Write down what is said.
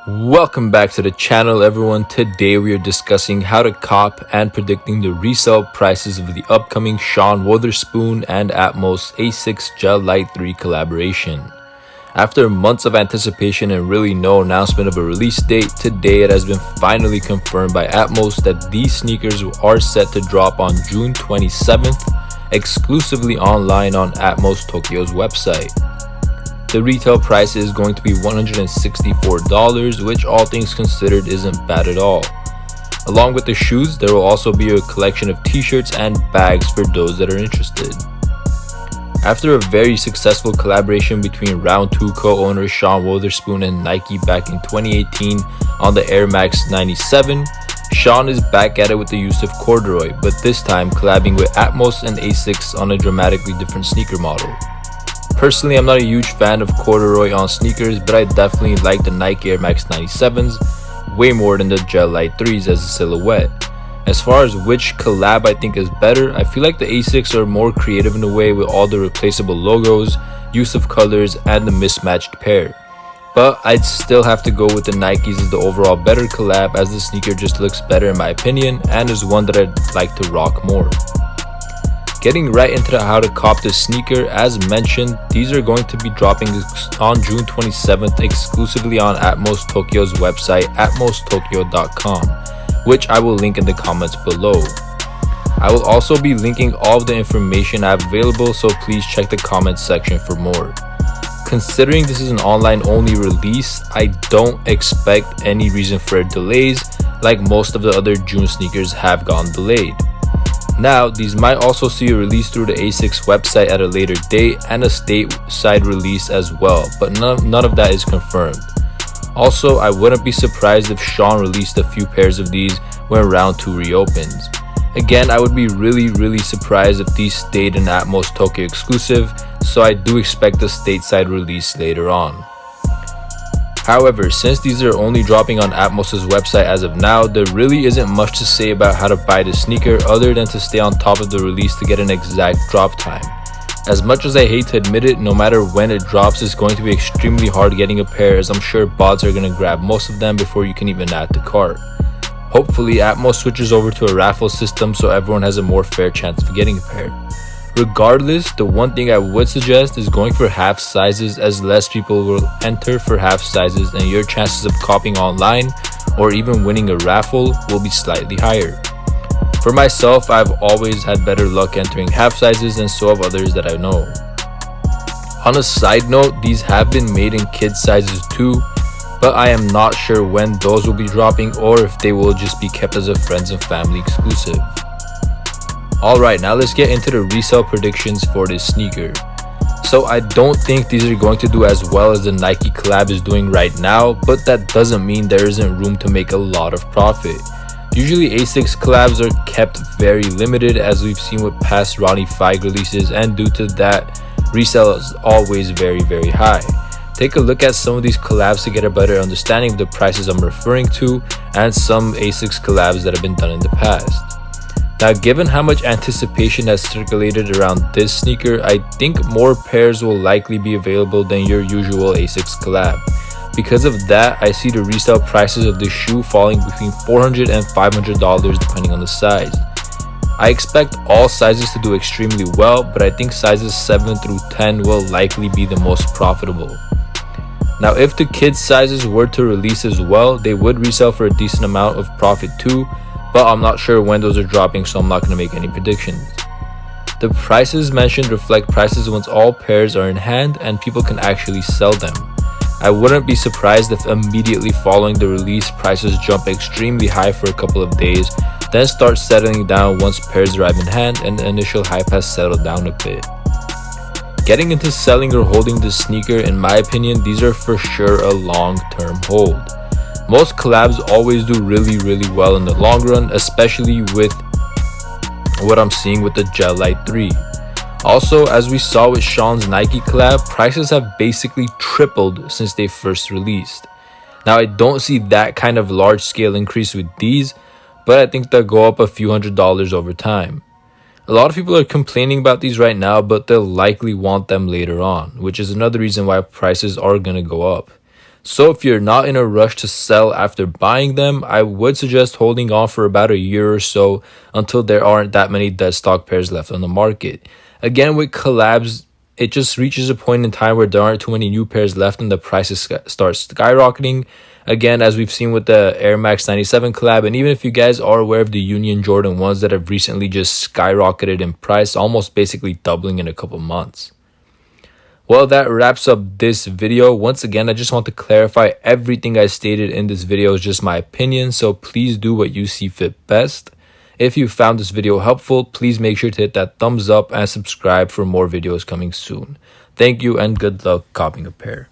Welcome back to the channel, everyone. Today we are discussing how to cop and predicting the resale prices of the upcoming Sean Wotherspoon and Atmos ASICS Gel Lyte 3 collaboration. After months of anticipation and really no announcement of a release date, today it has been finally confirmed by Atmos that these sneakers are set to drop on June 27th, exclusively online on Atmos Tokyo's website. The retail price is going to be $164, which all things considered isn't bad at all. Along with the shoes, there will also be a collection of t-shirts and bags for those that are interested. After a very successful collaboration between Round 2 co-owners Sean Wotherspoon and Nike back in 2018 on the Air Max 97, Sean is back at it with the use of corduroy, but this time collabing with Atmos and ASICS on a dramatically different sneaker model. Personally, I'm not a huge fan of corduroy on sneakers, but I definitely like the Nike Air Max 97s way more than the Gel Lyte 3s as a silhouette. As far as which collab I think is better, I feel like the ASICS are more creative in a way with all the replaceable logos, use of colors, and the mismatched pair. But I'd still have to go with the Nikes as the overall better collab, as the sneaker just looks better in my opinion and is one that I'd like to rock more. Getting right into how to cop this sneaker, as mentioned, these are going to be dropping on June 27th exclusively on Atmos Tokyo's website, atmostokyo.com, which I will link in the comments below. I will also be linking all of the information I have available, so please check the comments section for more. Considering this is an online only release, I don't expect any reason for delays like most of the other June sneakers have gotten delayed. Now, these might also see a release through the ASICS website at a later date and a stateside release as well, but none of that is confirmed. Also, I wouldn't be surprised if Sean released a few pairs of these when Round 2 reopens. Again, I would be really surprised if these stayed an Atmos Tokyo exclusive, so I do expect a stateside release later on. However, since these are only dropping on Atmos' website as of now, there really isn't much to say about how to buy the sneaker other than to stay on top of the release to get an exact drop time. As much as I hate to admit it, no matter when it drops, it's going to be extremely hard getting a pair, as I'm sure bots are going to grab most of them before you can even add to cart. Hopefully, Atmos switches over to a raffle system so everyone has a more fair chance of getting a pair. Regardless, the one thing I would suggest is going for half sizes, as less people will enter for half sizes and your chances of copying online or even winning a raffle will be slightly higher. For myself, I've always had better luck entering half sizes, and so have others that I know. On a side note, these have been made in kid sizes too, but I am not sure when those will be dropping or if they will just be kept as a friends and family exclusive. Alright, now let's get into the resale predictions for this sneaker. So I don't think these are going to do as well as the Nike collab is doing right now, but that doesn't mean there isn't room to make a lot of profit. Usually ASICS collabs are kept very limited, as we've seen with past Ronnie Fieg releases, and due to that, resale is always very high. Take a look at some of these collabs to get a better understanding of the prices I'm referring to, and some ASICS collabs that have been done in the past. Now, given how much anticipation has circulated around this sneaker, I think more pairs will likely be available than your usual ASICS collab. Because of that, I see the resale prices of this shoe falling between $400 and $500 depending on the size. I expect all sizes to do extremely well, but I think sizes 7 through 10 will likely be the most profitable. Now, if the kids sizes were to release as well, they would resell for a decent amount of profit too, but I'm not sure when those are dropping, so I'm not going to make any predictions. The prices mentioned reflect prices once all pairs are in hand and people can actually sell them. I wouldn't be surprised if immediately following the release, prices jump extremely high for a couple of days, then start settling down once pairs arrive in hand and the initial hype has settled down a bit. Getting into selling or holding this sneaker, in my opinion, these are for sure a long-term hold. Most collabs always do really well in the long run, especially with what I'm seeing with the Gel Lyte 3. Also, as we saw with Sean's Nike collab, prices have basically tripled since they first released. Now, I don't see that kind of large scale increase with these, but I think they'll go up a few $100s over time. A lot of people are complaining about these right now, but they'll likely want them later on, which is another reason why prices are going to go up. So if you're not in a rush to sell after buying them, I would suggest holding on for about a year or so until there aren't that many dead stock pairs left on the market. Again, with collabs, it just reaches a point in time where there aren't too many new pairs left and the prices start skyrocketing. Again, as we've seen with the Air Max 97 collab, and even if you guys are aware of the Union Jordan 1s that have recently just skyrocketed in price, almost basically doubling in a couple months. Well, that wraps up this video. Once again, I just want to clarify everything I stated in this video is just my opinion, so please do what you see fit best. If you found this video helpful, please make sure to hit that thumbs up and subscribe for more videos coming soon. Thank you and good luck copying a pair.